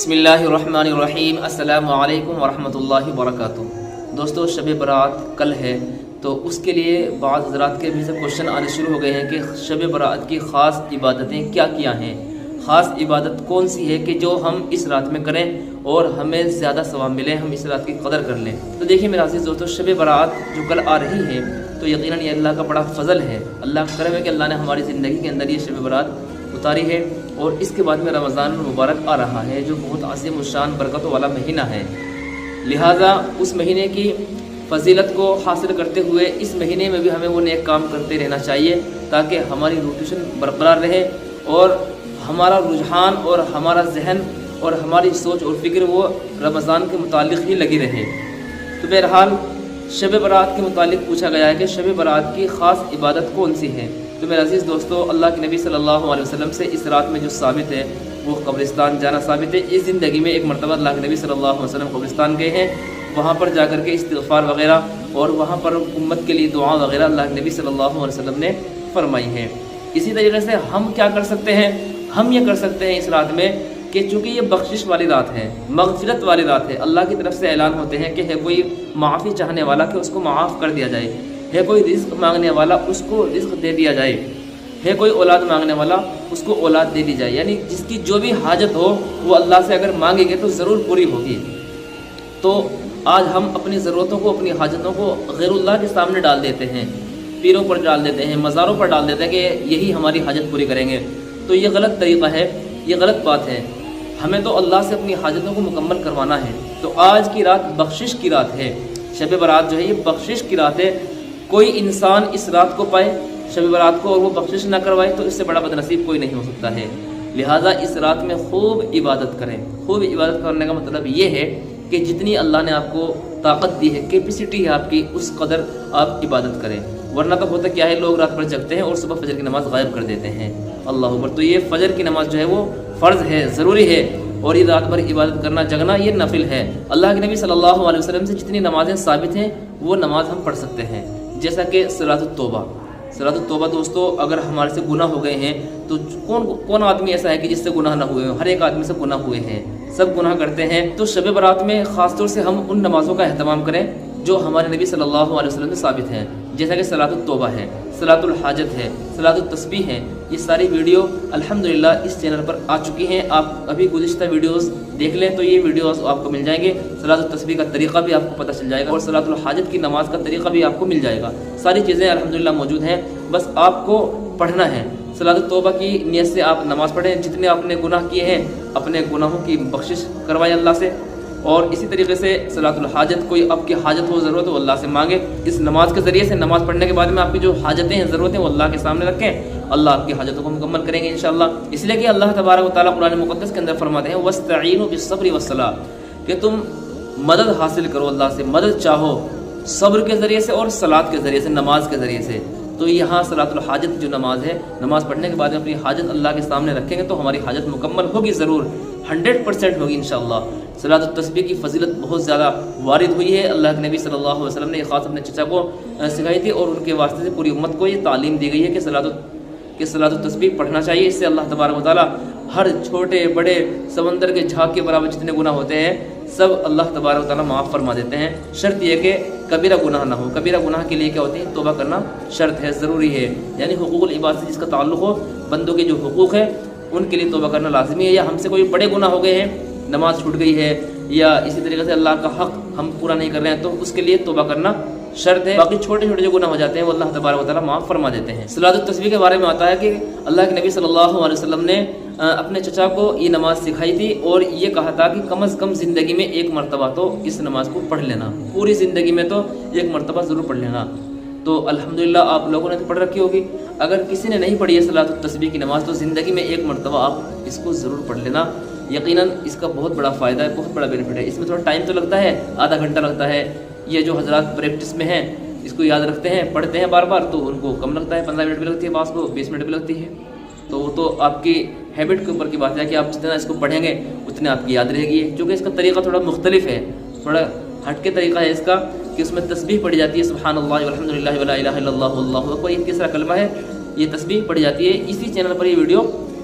بسم اللہ الرحمن الرحیم۔ السلام علیکم ورحمۃ اللہ وبرکاتہ۔ دوستو شب برات کل ہے، تو اس کے لیے بعض حضرات کے بھی سے کوشچن آنے شروع ہو گئے ہیں کہ شب برات کی خاص عبادتیں کیا ہیں، خاص عبادت کون سی ہے کہ جو ہم اس رات میں کریں اور ہمیں زیادہ ثواب ملے، ہم اس رات کی قدر کر لیں۔ تو دیکھیں میرے عزیز دوستو، شب برات جو کل آ رہی ہے تو یقیناً یہ اللہ کا بڑا فضل ہے، اللہ کا کرم ہے کہ اللہ نے ہماری زندگی کے اندر یہ شب برات اتاری ہے، اور اس کے بعد میں رمضان المبارک آ رہا ہے جو بہت عظیم الشان برکتوں والا مہینہ ہے۔ لہٰذا اس مہینے کی فضیلت کو حاصل کرتے ہوئے اس مہینے میں بھی ہمیں وہ نیک کام کرتے رہنا چاہیے تاکہ ہماری روٹیشن برقرار رہے اور ہمارا رجحان اور ہمارا ذہن اور ہماری سوچ اور فکر وہ رمضان کے متعلق ہی لگی رہے۔ تو بہرحال شب برات کے متعلق پوچھا گیا ہے کہ شب برات کی خاص عبادت کون سی ہے۔ تو میرے عزیز دوستو، اللہ کے نبی صلی اللہ علیہ وسلم سے اس رات میں جو ثابت ہے وہ قبرستان جانا ثابت ہے۔ اس زندگی میں ایک مرتبہ اللہ کے نبی صلی اللہ علیہ وسلم قبرستان گئے ہیں، وہاں پر جا کر کے استغفار وغیرہ اور وہاں پر امت کے لیے دعا وغیرہ اللہ کے نبی صلی اللہ علیہ وسلم نے فرمائی ہے۔ اسی طریقے سے ہم کیا کر سکتے ہیں؟ ہم یہ کر سکتے ہیں اس رات میں کہ چونکہ یہ بخشش والی رات ہے، مغفرت والی رات ہے، اللہ کی طرف سے اعلان ہوتے ہیں کہ ہے کوئی معافی چاہنے والا کہ اس کو معاف کر دیا جائے، ہے کوئی رزق مانگنے والا اس کو رزق دے دیا جائے، ہے کوئی اولاد مانگنے والا اس کو اولاد دے دی جائے، یعنی جس کی جو بھی حاجت ہو وہ اللہ سے اگر مانگیں گے تو ضرور پوری ہوگی۔ تو آج ہم اپنی ضرورتوں کو، اپنی حاجتوں کو غیر اللہ کے سامنے ڈال دیتے ہیں، پیروں پر ڈال دیتے ہیں، مزاروں پر ڈال دیتے ہیں کہ یہی ہماری حاجت پوری کریں گے۔ تو یہ غلط طریقہ ہے، یہ غلط بات ہے۔ ہمیں تو اللہ سے اپنی حاجتوں کو مکمل کروانا ہے۔ تو آج کی رات بخشش کی رات ہے، شب برات جو ہے یہ بخشش کی رات ہے۔ کوئی انسان اس رات کو پائے شب برات کو اور وہ بخشش نہ کروائے تو اس سے بڑا بد نصیب کوئی نہیں ہو سکتا ہے۔ لہٰذا اس رات میں خوب عبادت کریں۔ خوب عبادت کرنے کا مطلب یہ ہے کہ جتنی اللہ نے آپ کو طاقت دی ہے، کیپیسٹی ہے آپ کی، اس قدر آپ عبادت کریں، ورنہ تو ہوتا کیا ہے لوگ رات بھر جگتے ہیں اور صبح فجر کی نماز غائب کر دیتے ہیں۔ اللہ اکبر۔ تو یہ فجر کی نماز جو ہے وہ فرض ہے، ضروری ہے، اور یہ رات بھر عبادت کرنا، جگنا، یہ نفل ہے۔ اللہ کے نبی صلی اللہ علیہ وسلم سے جتنی نمازیں ثابت ہیں وہ نماز ہم پڑھ سکتے ہیں، جیسا کہ صلاۃ التوبہ۔ صلاۃ التوبہ دوستو، اگر ہمارے سے گناہ ہو گئے ہیں تو کون آدمی ایسا ہے کہ جس سے گناہ نہ ہوئے ہوں؟ ہر ایک آدمی سے گناہ ہوئے ہیں، سب گناہ کرتے ہیں۔ تو شب برات میں خاص طور سے ہم ان نمازوں کا اہتمام کریں جو ہمارے نبی صلی اللہ علیہ وسلم سے ثابت ہیں، جیسا کہ صلاۃ التوبہ ہے، صلاۃ الحاجت ہے، صلاۃ التسبیح ہے۔ یہ ساری ویڈیو الحمدللہ اس چینل پر آ چکی ہیں، آپ ابھی گزشتہ ویڈیوز دیکھ لیں تو یہ ویڈیوز آپ کو مل جائیں گے۔ صلاۃ التسبیح کا طریقہ بھی آپ کو پتہ چل جائے گا اور صلاۃ الحاجت کی نماز کا طریقہ بھی آپ کو مل جائے گا۔ ساری چیزیں الحمدللہ موجود ہیں، بس آپ کو پڑھنا ہے۔ صلاۃ التوبہ کی نیت سے آپ نماز پڑھیں، جتنے آپ نے گناہ کیے ہیں اپنے گناہوں کی بخشش کروائیں اللہ سے، اور اسی طریقے سے صلاۃ الحاجت، کوئی آپ کی حاجت ہو، ضرورت ہو، اللہ سے مانگے۔ اس نماز کے ذریعے سے، نماز پڑھنے کے بعد میں آپ کی جو حاجتیں ہیں، ضرورتیں، وہ اللہ کے سامنے رکھیں، اللہ آپ کی حاجتوں کو مکمل کریں گے انشاءاللہ۔ اس لیے کہ اللہ تبارک و تعالیٰ قرآن مقدس کے اندر فرماتے ہیں وَاسْتَعِینُوا بِالصَّبْرِ وَالصَّلَاةِ، کہ تم مدد حاصل کرو، اللہ سے مدد چاہو صبر کے ذریعے سے اور صلاۃ کے ذریعے سے، نماز کے ذریعے سے۔ تو یہاں صلاۃ الحاجت جو نماز ہے، نماز پڑھنے کے بعد میں اپنی حاجت اللہ کے سامنے رکھیں گے تو ہماری حاجت مکمل ہوگی، ضرور 100% ہوگی انشاءاللہ۔ صلاۃ التسبیح کی فضیلت بہت زیادہ وارد ہوئی ہے، اللہ کے نبی صلی اللہ علیہ وسلم نے یہ خاص اپنے چچا کو سکھائی تھی، اور ان کے واسطے سے پوری امت کو یہ تعلیم دی گئی ہے کہ صلاۃ التسبیح پڑھنا چاہیے۔ اس سے اللہ تبارک و تعالیٰ ہر چھوٹے بڑے سمندر کے جھاگ کے برابر جتنے گناہ ہوتے ہیں سب اللہ تبارک و تعالیٰ معاف فرما دیتے ہیں، شرط یہ کہ کبیرہ گناہ نہ ہو۔ کبیرہ گناہ کے لیے کیا ہوتی ہے؟ توبہ کرنا شرط ہے، ضروری ہے، یعنی حقوق العباد سے جس کا تعلق ہو، بندوں کے جو حقوق ہیں ان کے لیے توبہ کرنا لازمی ہے۔ یا ہم سے کوئی بڑے گناہ ہو گئے ہیں، نماز چھوٹ گئی ہے، یا اسی طریقے سے اللہ کا حق ہم پورا نہیں کر رہے ہیں، تو اس کے لیے توبہ کرنا شرط ہے۔ باقی چھوٹے چھوٹے جو گناہ ہو جاتے ہیں وہ اللہ تبارک و تعالیٰ معاف فرما دیتے ہیں۔ صلاۃ التسبیح کے بارے میں آتا ہے کہ اللہ کے نبی صلی اللہ علیہ وسلم نے اپنے چچا کو یہ نماز سکھائی تھی اور یہ کہا تھا کہ کم از کم زندگی میں ایک مرتبہ تو اس نماز کو پڑھ لینا، پوری زندگی میں تو ایک مرتبہ ضرور پڑھ لینا۔ تو الحمدللہ آپ لوگوں نے تو پڑھ رکھی ہوگی، اگر کسی نے نہیں پڑھی ہے صلاۃ التسبیح کی نماز تو زندگی میں ایک مرتبہ آپ اس کو ضرور پڑھ لینا۔ یقیناً اس کا بہت بڑا فائدہ ہے، بہت بڑا بینیفٹ ہے۔ اس میں تھوڑا ٹائم تو لگتا ہے، آدھا گھنٹہ لگتا ہے، یہ جو حضرات پریکٹس میں ہیں اس کو یاد رکھتے ہیں، پڑھتے ہیں بار بار، تو ان کو کم لگتا ہے، 15 منٹ بھی لگتی ہے، بعض کو 20 منٹ بھی لگتی ہے۔ تو وہ تو آپ کی ہیبٹ کے اوپر کی بات ہے کہ آپ جتنا اس کو پڑھیں گے اتنے آپ کی یاد رہے گی، کیونکہ اس کا طریقہ تھوڑا مختلف ہے، تھوڑا ہٹ کے طریقہ ہے اس کا کہ اس میں تسبیح پڑھی جاتی ہے، سبحان اللہ والحمد للہ ولا الہ الا اللہ واللہ اکبر، یہ تیسرا کلمہ ہے، یہ تسبیح پڑھی جاتی ہے۔ اسی چینل پر یہ ویڈیو